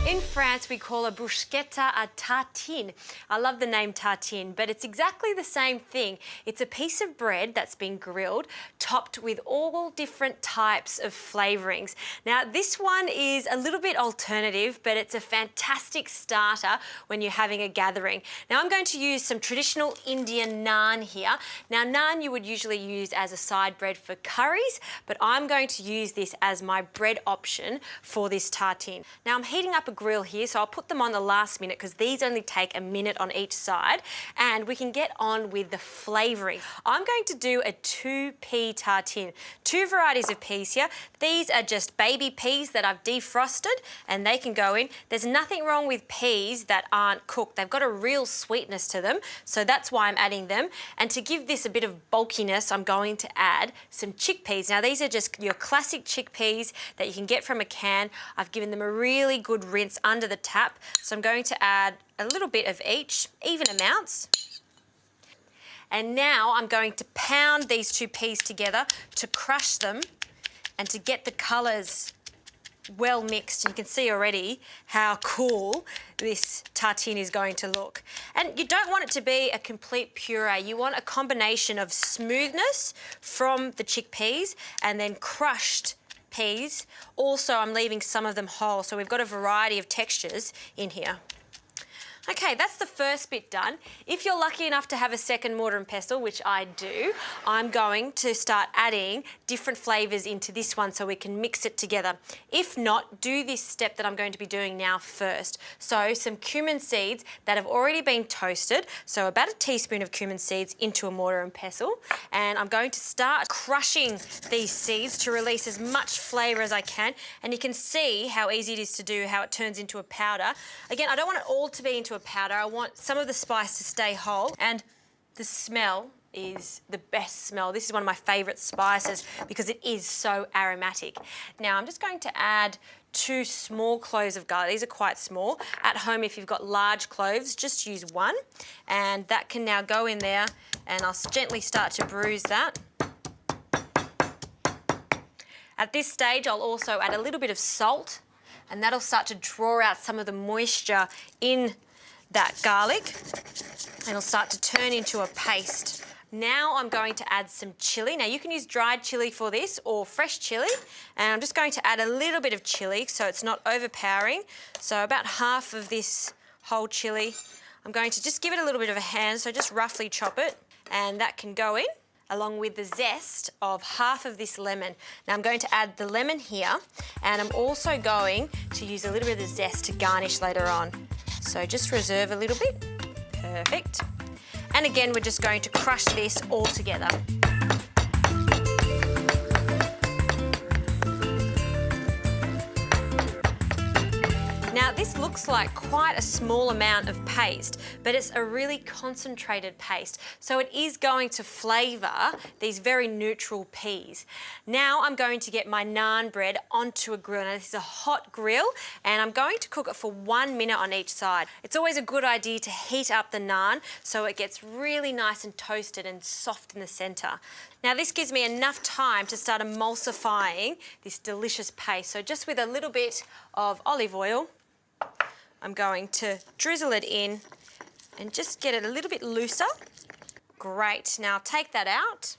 In France, we call a bruschetta a tartine. I love the name tartine, but it's exactly the same thing. It's a piece of bread that's been grilled, topped with all different types of flavourings. Now, this one is a little bit alternative, but it's a fantastic starter when you're having a gathering. Now, I'm going to use some traditional Indian naan here. Now, naan you would usually use as a side bread for curries, but I'm going to use this as my bread option for this tartine. Now, I'm heating up a grill here, so I'll put them on the last minute because these only take a minute on each side, and we can get on with the flavouring. I'm going to do a 2-pea tartine. 2 varieties of peas here. These are just baby peas that I've defrosted and they can go in. There's nothing wrong with peas that aren't cooked. They've got a real sweetness to them, so that's why I'm adding them. And to give this a bit of bulkiness, I'm going to add some chickpeas. Now, these are just your classic chickpeas that you can get from a can. I've given them a really good rinse under the tap, so I'm going to add a little bit of each, even amounts. And now I'm going to pound these 2 peas together to crush them and to get the colours well mixed. You can see already how cool this tartine is going to look. And you don't want it to be a complete puree. You want a combination of smoothness from the chickpeas and then crushed peas. Also, I'm leaving some of them whole, so we've got a variety of textures in here. Okay, that's the first bit done. If you're lucky enough to have a second mortar and pestle, which I do, I'm going to start adding different flavours into this one so we can mix it together. If not, do this step that I'm going to be doing now first. So some cumin seeds that have already been toasted, so about a teaspoon of cumin seeds into a mortar and pestle. And I'm going to start crushing these seeds to release as much flavour as I can. And you can see how easy it is to do, how it turns into a powder. Again, I don't want it all to be into a powder. I want some of the spice to stay whole, and the smell is the best smell. This is one of my favourite spices because it is so aromatic. Now I'm just going to add 2 small cloves of garlic. These are quite small. At home, if you've got large cloves, just use 1, and that can now go in there, and I'll gently start to bruise that. At this stage, I'll also add a little bit of salt, and that'll start to draw out some of the moisture in that garlic, and it'll start to turn into a paste. Now I'm going to add some chilli. Now you can use dried chilli for this or fresh chilli, and I'm just going to add a little bit of chilli so it's not overpowering. So about half of this whole chilli. I'm going to just give it a little bit of a hand, so just roughly chop it, and that can go in along with the zest of half of this lemon. Now I'm going to add the lemon here, and I'm also going to use a little bit of the zest to garnish later on. So just reserve a little bit. Perfect. And again, we're just going to crush this all together. Now, this looks like quite a small amount of paste, but it's a really concentrated paste, so it is going to flavour these very neutral peas. Now I'm going to get my naan bread onto a grill. Now, this is a hot grill, and I'm going to cook it for 1 minute on each side. It's always a good idea to heat up the naan so it gets really nice and toasted and soft in the centre. Now, this gives me enough time to start emulsifying this delicious paste. So just with a little bit of olive oil, I'm going to drizzle it in and just get it a little bit looser. Great, now take that out,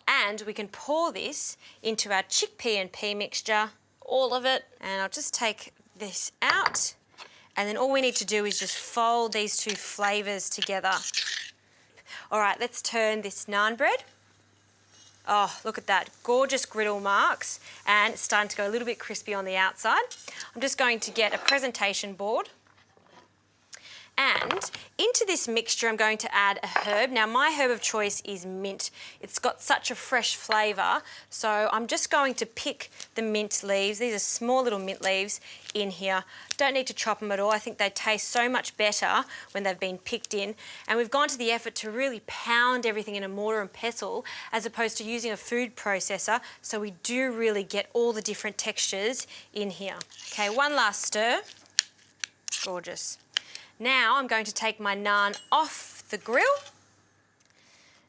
and we can pour this into our chickpea and pea mixture, all of it, and I'll just take this out, and then all we need to do is just fold these 2 flavours together. All right, let's turn this naan bread. Oh, look at that, gorgeous griddle marks, and it's starting to go a little bit crispy on the outside. I'm just going to get a presentation board, and into this mixture I'm going to add a herb. Now, my herb of choice is mint. It's got such a fresh flavour, so I'm just going to pick the mint leaves. These are small little mint leaves in here. Don't need to chop them at all. I think they taste so much better when they've been picked in. And we've gone to the effort to really pound everything in a mortar and pestle as opposed to using a food processor, so we do really get all the different textures in here. Okay, one last stir. Gorgeous. Now I'm going to take my naan off the grill,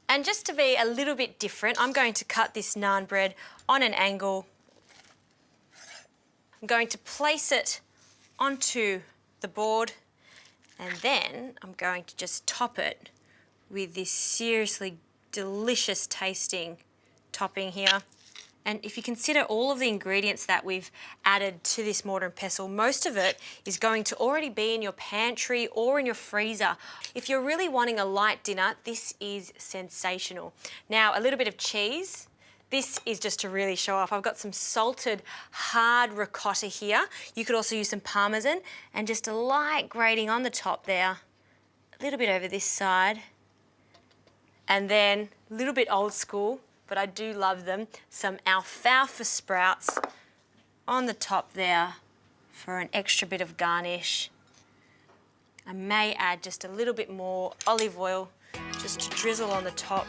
and just to be a little bit different, I'm going to cut this naan bread on an angle. I'm going to place it onto the board, and then I'm going to just top it with this seriously delicious tasting topping here. And if you consider all of the ingredients that we've added to this mortar and pestle, most of it is going to already be in your pantry or in your freezer. If you're really wanting a light dinner, this is sensational. Now, a little bit of cheese. This is just to really show off. I've got some salted hard ricotta here. You could also use some Parmesan, and just a light grating on the top there. A little bit over this side. And then a little bit old school, but I do love them, some alfalfa sprouts on the top there for an extra bit of garnish. I may add just a little bit more olive oil just to drizzle on the top.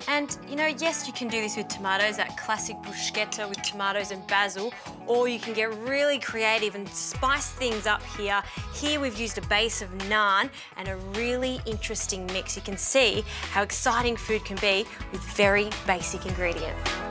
And you know, yes, you can do this with tomatoes, that classic bruschetta with tomatoes and basil, or you can get really creative and spice things up here. Here we've used a base of naan and a really interesting mix. You can see how exciting food can be with very basic ingredients.